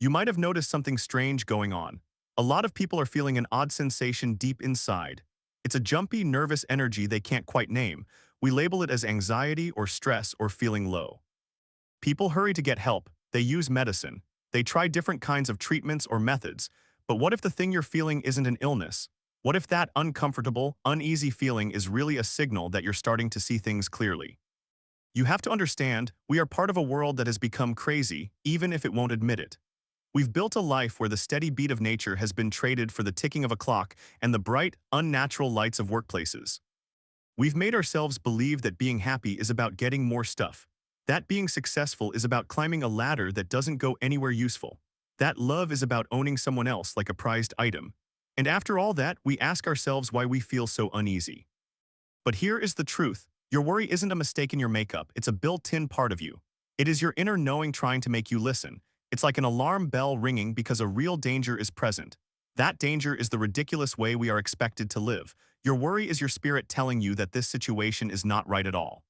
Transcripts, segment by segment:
You might have noticed something strange going on. A lot of people are feeling an odd sensation deep inside. It's a jumpy, nervous energy they can't quite name. We label it as anxiety or stress or feeling low. People hurry to get help. They use medicine. They try different kinds of treatments or methods. But what if the thing you're feeling isn't an illness? What if that uncomfortable, uneasy feeling is really a signal that you're starting to see things clearly? You have to understand, we are part of a world that has become crazy, even if it won't admit it. We've built a life where the steady beat of nature has been traded for the ticking of a clock and the bright, unnatural lights of workplaces. We've made ourselves believe that being happy is about getting more stuff. That being successful is about climbing a ladder that doesn't go anywhere useful. That love is about owning someone else like a prized item. And after all that, we ask ourselves why we feel so uneasy. But here is the truth. Your worry isn't a mistake in your makeup, it's a built-in part of you. It is your inner knowing trying to make you listen. It's like an alarm bell ringing because a real danger is present. That danger is the ridiculous way we are expected to live. Your worry is your spirit telling you that this situation is not right at all.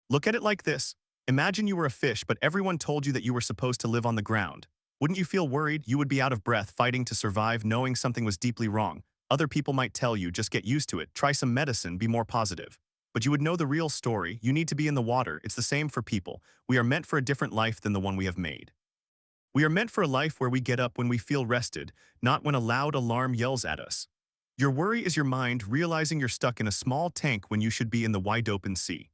Look at it like this. Imagine you were a fish, but everyone told you that you were supposed to live on the ground. Wouldn't you feel worried? You would be out of breath fighting to survive, knowing something was deeply wrong. Other people might tell you, just get used to it, try some medicine, be more positive. But you would know the real story. You need to be in the water. It's the same for people. We are meant for a different life than the one we have made. We are meant for a life where we get up when we feel rested, not when a loud alarm yells at us. Your worry is your mind realizing you're stuck in a small tank when you should be in the wide-open sea.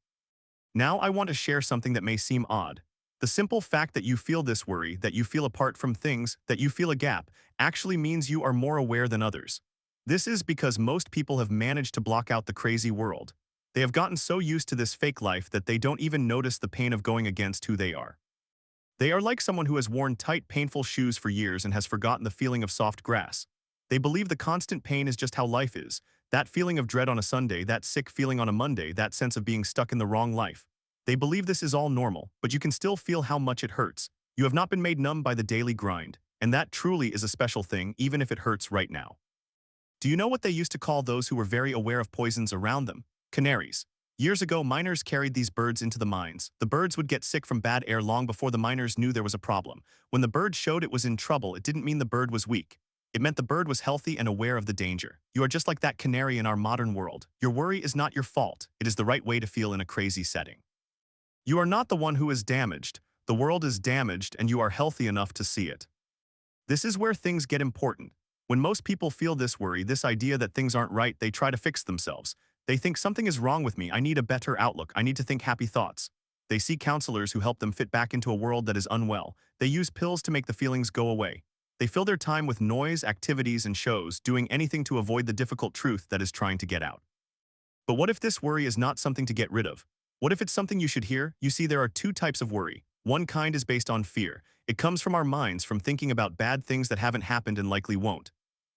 Now I want to share something that may seem odd. The simple fact that you feel this worry, that you feel apart from things, that you feel a gap, actually means you are more aware than others. This is because most people have managed to block out the crazy world. They have gotten so used to this fake life that they don't even notice the pain of going against who they are. They are like someone who has worn tight, painful shoes for years and has forgotten the feeling of soft grass. They believe the constant pain is just how life is. That feeling of dread on a Sunday, that sick feeling on a Monday, that sense of being stuck in the wrong life. They believe this is all normal, but you can still feel how much it hurts. You have not been made numb by the daily grind, and that truly is a special thing, even if it hurts right now. Do you know what they used to call those who were very aware of poisons around them? Canaries. Years ago, miners carried these birds into the mines. The birds would get sick from bad air long before the miners knew there was a problem. When the bird showed it was in trouble, it didn't mean the bird was weak. It meant the bird was healthy and aware of the danger. You are just like that canary in our modern world. Your worry is not your fault. It is the right way to feel in a crazy setting. You are not the one who is damaged. The world is damaged and you are healthy enough to see it. This is where things get important. When most people feel this worry, this idea that things aren't right, they try to fix themselves. They think something is wrong with me, I need a better outlook, I need to think happy thoughts. They see counselors who help them fit back into a world that is unwell. They use pills to make the feelings go away. They fill their time with noise, activities, and shows, doing anything to avoid the difficult truth that is trying to get out. But what if this worry is not something to get rid of? What if it's something you should hear? You see, there are two types of worry. One kind is based on fear. It comes from our minds, from thinking about bad things that haven't happened and likely won't.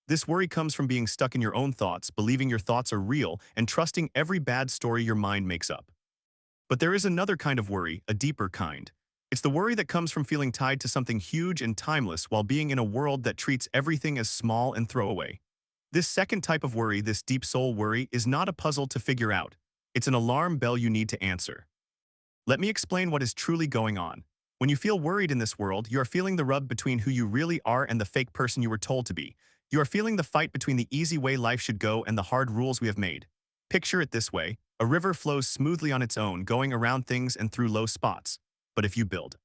This worry comes from being stuck in your own thoughts, believing your thoughts are real, and trusting every bad story your mind makes up. But there is another kind of worry, a deeper kind. It's the worry that comes from feeling tied to something huge and timeless while being in a world that treats everything as small and throwaway. This second type of worry, this deep soul worry, is not a puzzle to figure out. It's an alarm bell you need to answer. Let me explain what is truly going on. When you feel worried in this world, you are feeling the rub between who you really are and the fake person you were told to be. You are feeling the fight between the easy way life should go and the hard rules we have made. Picture it this way. A river flows smoothly on its own, going around things and through low spots. But if you build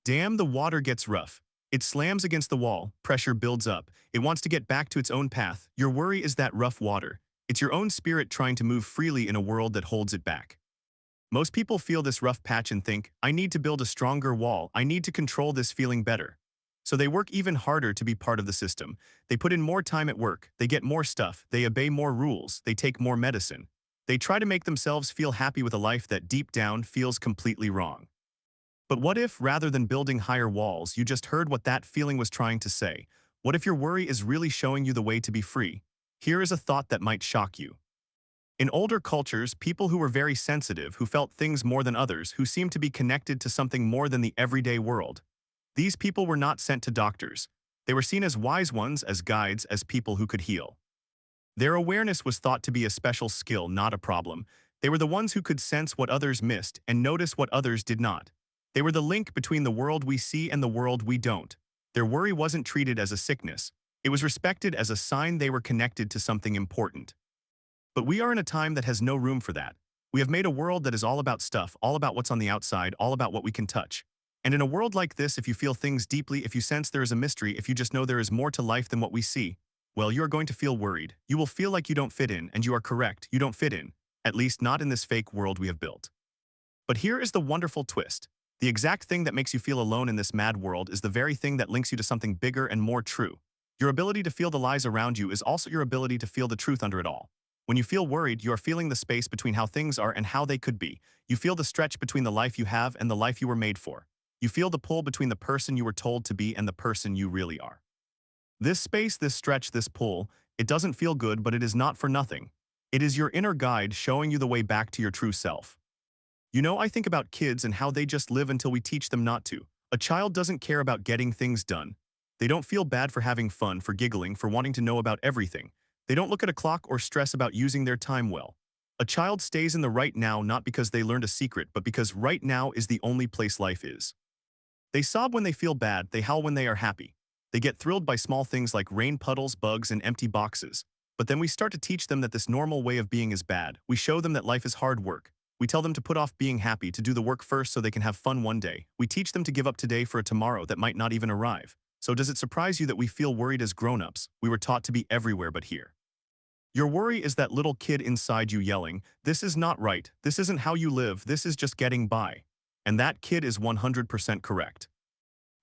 dam, the water gets rough. It slams against the wall, pressure builds up. It wants to get back to its own path. Your worry is that rough water. It's your own spirit trying to move freely in a world that holds it back. Most people feel this rough patch and think, I need to build a stronger wall. I need to control this feeling better. So they work even harder to be part of the system. They put in more time at work. They get more stuff. They obey more rules. They take more medicine. They try to make themselves feel happy with a life that deep down feels completely wrong. But what if, rather than building higher walls, you just heard what that feeling was trying to say? What if your worry is really showing you the way to be free? Here is a thought that might shock you. In older cultures, people who were very sensitive, who felt things more than others, who seemed to be connected to something more than the everyday world. These people were not sent to doctors. They were seen as wise ones, as guides, as people who could heal. Their awareness was thought to be a special skill, not a problem. They were the ones who could sense what others missed and notice what others did not. They were the link between the world we see and the world we don't. Their worry wasn't treated as a sickness. It was respected as a sign they were connected to something important. But we are in a time that has no room for that. We have made a world that is all about stuff, all about what's on the outside, all about what we can touch. And in a world like this, if you feel things deeply, if you sense there is a mystery, if you just know there is more to life than what we see, well, you are going to feel worried. You will feel like you don't fit in, and you are correct, you don't fit in. At least not in this fake world we have built. But here is the wonderful twist. The exact thing that makes you feel alone in this mad world is the very thing that links you to something bigger and more true. Your ability to feel the lies around you is also your ability to feel the truth under it all. When you feel worried, you are feeling the space between how things are and how they could be. You feel the stretch between the life you have and the life you were made for. You feel the pull between the person you were told to be and the person you really are. This space, this stretch, this pull, it doesn't feel good, but it is not for nothing. It is your inner guide showing you the way back to your true self. You know, I think about kids and how they just live until we teach them not to. A child doesn't care about getting things done. They don't feel bad for having fun, for giggling, for wanting to know about everything. They don't look at a clock or stress about using their time well. A child stays in the right now not because they learned a secret, but because right now is the only place life is. They sob when they feel bad, they howl when they are happy. They get thrilled by small things like rain puddles, bugs, and empty boxes. But then we start to teach them that this normal way of being is bad. We show them that life is hard work. We tell them to put off being happy, to do the work first so they can have fun one day. We teach them to give up today for a tomorrow that might not even arrive. So does it surprise you that we feel worried as grown-ups? We were taught to be everywhere but here. Your worry is that little kid inside you yelling, "This is not right, this isn't how you live, this is just getting by." And that kid is 100% correct.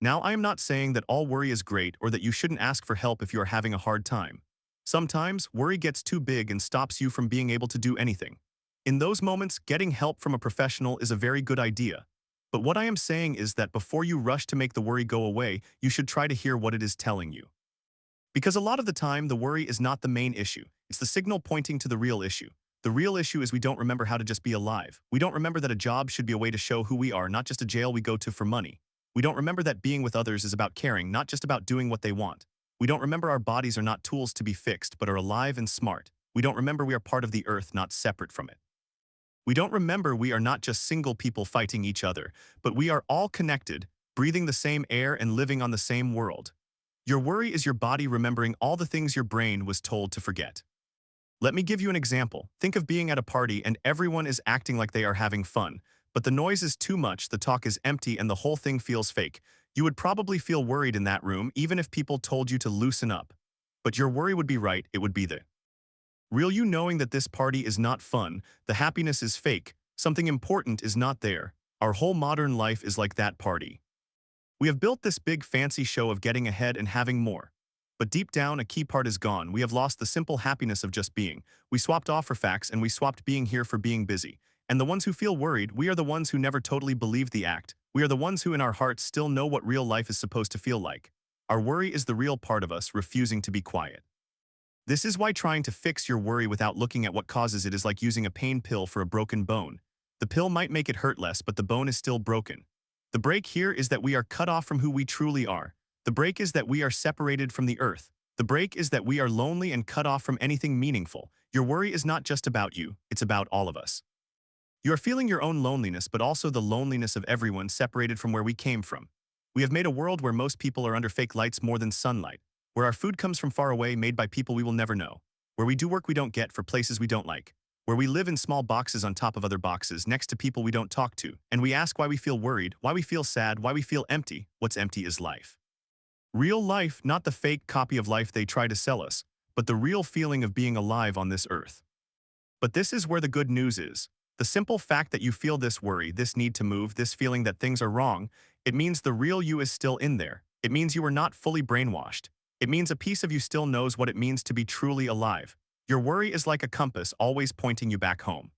Now, I am not saying that all worry is great or that you shouldn't ask for help if you are having a hard time. Sometimes, worry gets too big and stops you from being able to do anything. In those moments, getting help from a professional is a very good idea. But what I am saying is that before you rush to make the worry go away, you should try to hear what it is telling you. Because a lot of the time, the worry is not the main issue. It's the signal pointing to the real issue. The real issue is we don't remember how to just be alive. We don't remember that a job should be a way to show who we are, not just a jail we go to for money. We don't remember that being with others is about caring, not just about doing what they want. We don't remember our bodies are not tools to be fixed, but are alive and smart. We don't remember we are part of the earth, not separate from it. We don't remember we are not just single people fighting each other, but we are all connected, breathing the same air and living on the same world. Your worry is your body remembering all the things your brain was told to forget. Let me give you an example. Think of being at a party and everyone is acting like they are having fun, but the noise is too much, the talk is empty, and the whole thing feels fake. You would probably feel worried in that room, even if people told you to loosen up. But your worry would be right, it would be the real you knowing that this party is not fun, the happiness is fake, something important is not there. Our whole modern life is like that party. We have built this big fancy show of getting ahead and having more. But deep down, a key part is gone. We have lost the simple happiness of just being. We swapped off for facts and we swapped being here for being busy. And the ones who feel worried, we are the ones who never totally believed the act. We are the ones who in our hearts still know what real life is supposed to feel like. Our worry is the real part of us refusing to be quiet. This is why trying to fix your worry without looking at what causes it is like using a pain pill for a broken bone. The pill might make it hurt less, but the bone is still broken. The break here is that we are cut off from who we truly are. The break is that we are separated from the earth. The break is that we are lonely and cut off from anything meaningful. Your worry is not just about you, it's about all of us. You are feeling your own loneliness, but also the loneliness of everyone separated from where we came from. We have made a world where most people are under fake lights more than sunlight, where our food comes from far away, made by people we will never know, where we do work we don't get for places we don't like, where we live in small boxes on top of other boxes next to people we don't talk to, and we ask why we feel worried, why we feel sad, why we feel empty. What's empty is life. Real life, not the fake copy of life they try to sell us, but the real feeling of being alive on this earth. But this is where the good news is. The simple fact that you feel this worry, this need to move, this feeling that things are wrong, it means the real you is still in there. It means you are not fully brainwashed. It means a piece of you still knows what it means to be truly alive. Your worry is like a compass always pointing you back home.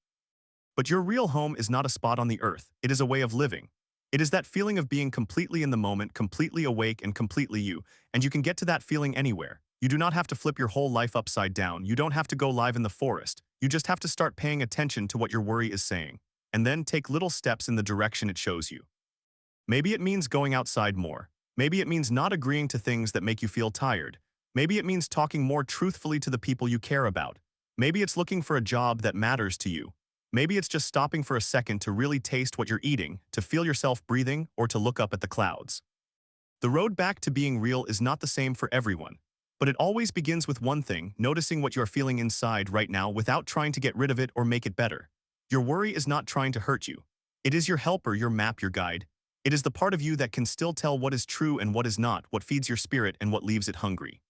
But your real home is not a spot on the earth, it is a way of living. It is that feeling of being completely in the moment, completely awake and completely you, and you can get to that feeling anywhere. You do not have to flip your whole life upside down, you don't have to go live in the forest, you just have to start paying attention to what your worry is saying, and then take little steps in the direction it shows you. Maybe it means going outside more. Maybe it means not agreeing to things that make you feel tired. Maybe it means talking more truthfully to the people you care about. Maybe it's looking for a job that matters to you. Maybe it's just stopping for a second to really taste what you're eating, to feel yourself breathing, or to look up at the clouds. The road back to being real is not the same for everyone. But it always begins with one thing, noticing what you're feeling inside right now without trying to get rid of it or make it better. Your worry is not trying to hurt you. It is your helper, your map, your guide. It is the part of you that can still tell what is true and what is not, what feeds your spirit and what leaves it hungry.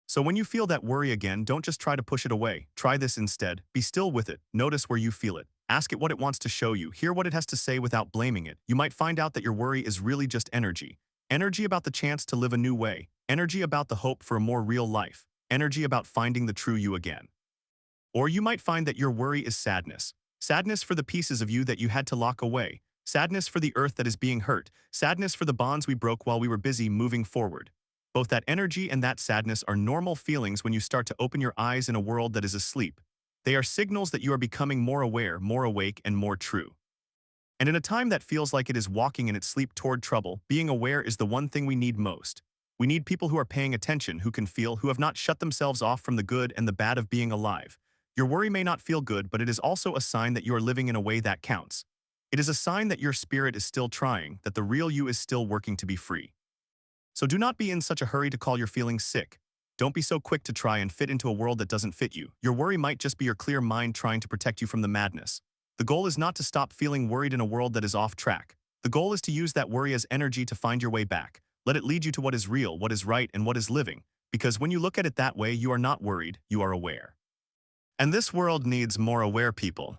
So when you feel that worry again, don't just try to push it away. Try this instead. Be still with it. Notice where you feel it. Ask it what it wants to show you. Hear what it has to say without blaming it. You might find out that your worry is really just energy. Energy about the chance to live a new way. Energy about the hope for a more real life. Energy about finding the true you again. Or you might find that your worry is sadness. Sadness for the pieces of you that you had to lock away. Sadness for the earth that is being hurt. Sadness for the bonds we broke while we were busy moving forward. Both that energy and that sadness are normal feelings when you start to open your eyes in a world that is asleep. They are signals that you are becoming more aware, more awake, and more true. And in a time that feels like it is walking in its sleep toward trouble, being aware is the one thing we need most. We need people who are paying attention, who can feel, who have not shut themselves off from the good and the bad of being alive. Your worry may not feel good, but it is also a sign that you are living in a way that counts. It is a sign that your spirit is still trying, that the real you is still working to be free. So do not be in such a hurry to call your feelings sick. Don't be so quick to try and fit into a world that doesn't fit you. Your worry might just be your clear mind trying to protect you from the madness. The goal is not to stop feeling worried in a world that is off track. The goal is to use that worry as energy to find your way back. Let it lead you to what is real, what is right, and what is living. Because when you look at it that way, you are not worried, you are aware. And this world needs more aware people.